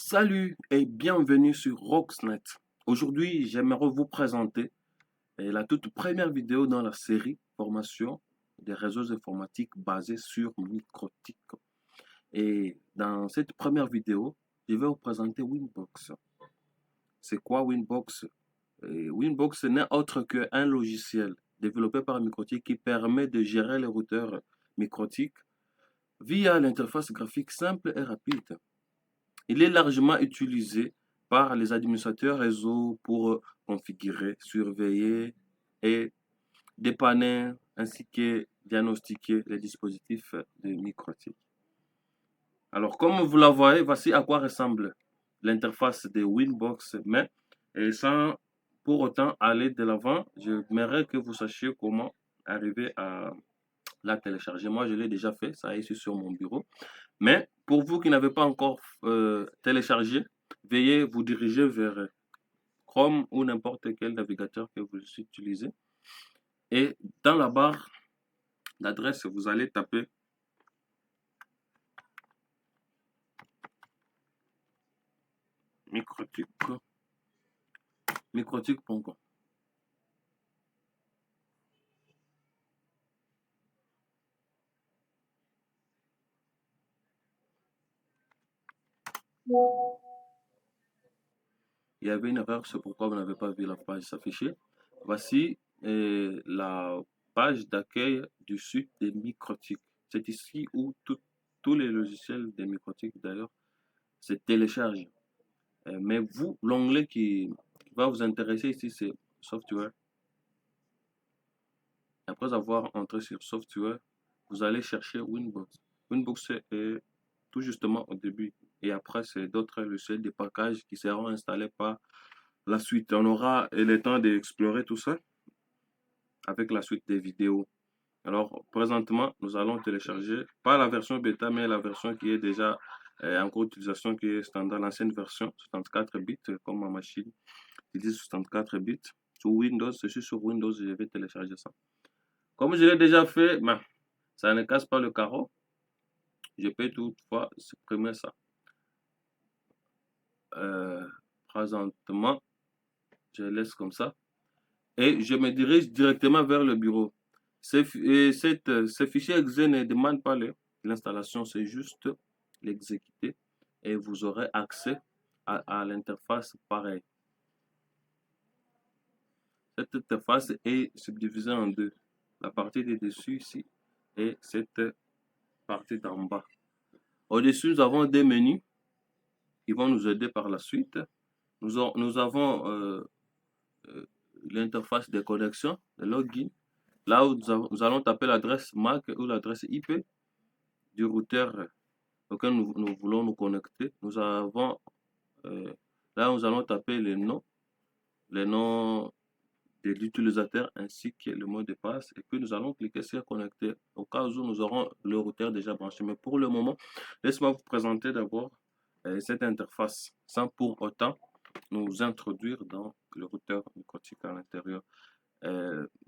Salut et bienvenue sur Roxnet. Aujourd'hui, j'aimerais vous présenter la toute première vidéo dans la série Formation des réseaux informatiques basés sur Microtik. Et dans cette première vidéo, je vais vous présenter Winbox. C'est quoi Winbox? Winbox n'est autre qu'un logiciel développé par Microtik qui permet de gérer les routeurs Microtik via l'interface graphique simple et rapide. Il est largement utilisé par les administrateurs réseau pour configurer, surveiller et dépanner ainsi que diagnostiquer les dispositifs de Microtik. Alors, comme vous la voyez, voici à quoi ressemble l'interface de Winbox, mais sans pour autant aller de l'avant, j'aimerais que vous sachiez comment arriver à la télécharger. Moi, je l'ai déjà fait, ça est ici sur mon bureau. Mais pour vous qui n'avez pas encore téléchargé, veuillez vous diriger vers Chrome ou n'importe quel navigateur que vous utilisez. Et dans la barre d'adresse, vous allez taper microtik.com. Il y avait une erreur, c'est pourquoi vous n'avez pas vu la page s'afficher. Voici la page d'accueil du site des Microtik. C'est ici où tous les logiciels des Microtik d'ailleurs se téléchargent. Mais vous, l'onglet qui va vous intéresser ici, c'est Software. Après avoir entré sur Software, vous allez chercher Winbox. Winbox est tout justement au début. Et après, c'est d'autres logiciels de package qui seront installés par la suite. On aura le temps d'explorer tout ça avec la suite des vidéos. Alors, présentement, nous allons télécharger, pas la version bêta, mais la version qui est déjà en cours d'utilisation, qui est standard, l'ancienne version, 64 bits, comme ma machine utilise 64 bits. Sur Windows, je suis sur Windows, je vais télécharger ça. Comme je l'ai déjà fait, ben, ça ne casse pas le carreau. Je peux toutefois supprimer ça. Présentement, je laisse comme ça. Et je me dirige directement vers le bureau. Ce fichier exe ne demande pas l'installation, c'est juste l'exécuter et vous aurez accès à l'interface pareil. Cette interface est subdivisée en deux. La partie de dessus ici et cette partie d'en bas. Au-dessus, nous avons des menus qui vont nous aider par la suite. Nous avons l'interface de connexion, de login. Là où nous allons taper l'adresse MAC ou l'adresse IP du routeur auquel nous voulons nous connecter. Nous avons là où nous allons taper les noms de l'utilisateur ainsi que le mot de passe. Et puis nous allons cliquer sur connecter au cas où nous aurons le routeur déjà branché. Mais pour le moment, laissez-moi vous présenter d'abord cette interface sans pour autant nous introduire dans le routeur Microtik à l'intérieur.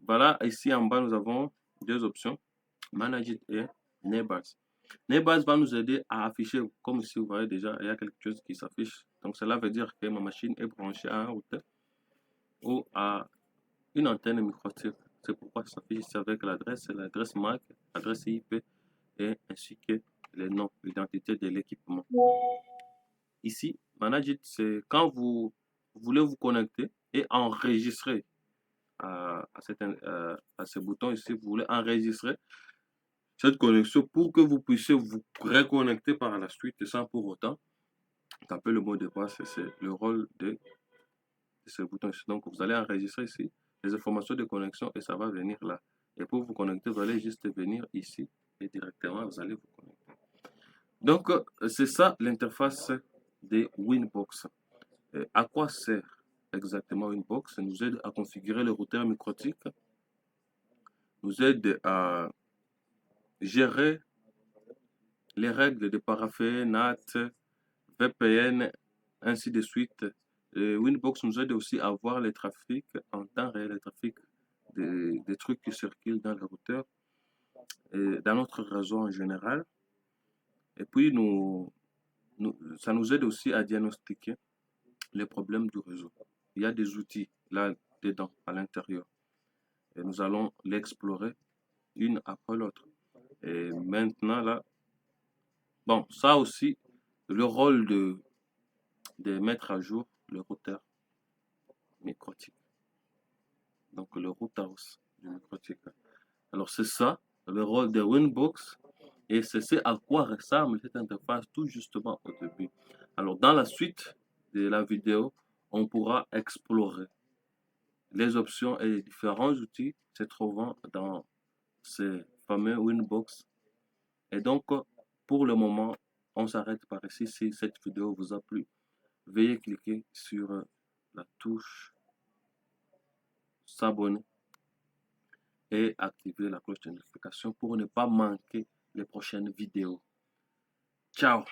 Voilà, ici en bas, nous avons deux options, Manage It et Neighbors. Neighbors va nous aider à afficher, comme ici vous voyez déjà, il y a quelque chose qui s'affiche. Donc cela veut dire que ma machine est branchée à un routeur ou à une antenne Microtik. C'est pourquoi ça s'affiche ici avec l'adresse MAC, l'adresse IP et ainsi que les noms, l'identité de l'équipement. Ici, Manage It, c'est quand vous voulez vous connecter et enregistrer à ce bouton ici, vous voulez enregistrer cette connexion pour que vous puissiez vous reconnecter par la suite sans pour autant taper le mot de passe. C'est le rôle de ce bouton ici. Donc, vous allez enregistrer ici les informations de connexion et ça va venir là. Et pour vous connecter, vous allez juste venir ici et directement, vous allez vous connecter. Donc, c'est ça l'interface de Winbox. À quoi sert exactement Winbox? Ça nous aide à configurer le routeur Microtik, nous aide à gérer les règles de paraffin, NAT, VPN, ainsi de suite. Winbox nous aide aussi à voir les trafics en temps réel, les trafics des trucs qui circulent dans le routeur, et dans notre réseau en général. Et puis, nous ça nous aide aussi à diagnostiquer les problèmes du réseau. Il y a des outils là-dedans, à l'intérieur. Et nous allons l'explorer une après l'autre. Et maintenant, là, bon, ça aussi, le rôle de mettre à jour le routeur microtique. Donc, le routers du microtique. Alors, c'est ça, le rôle de Winbox. Et c'est ce à quoi ressemble cette interface tout justement au début. Alors, dans la suite de la vidéo, on pourra explorer les options et les différents outils se trouvant dans ces fameux Winbox. Et donc, pour le moment, on s'arrête par ici. Si cette vidéo vous a plu, veuillez cliquer sur la touche s'abonner et activer la cloche de notification pour ne pas manquer les prochaines vidéos. Ciao!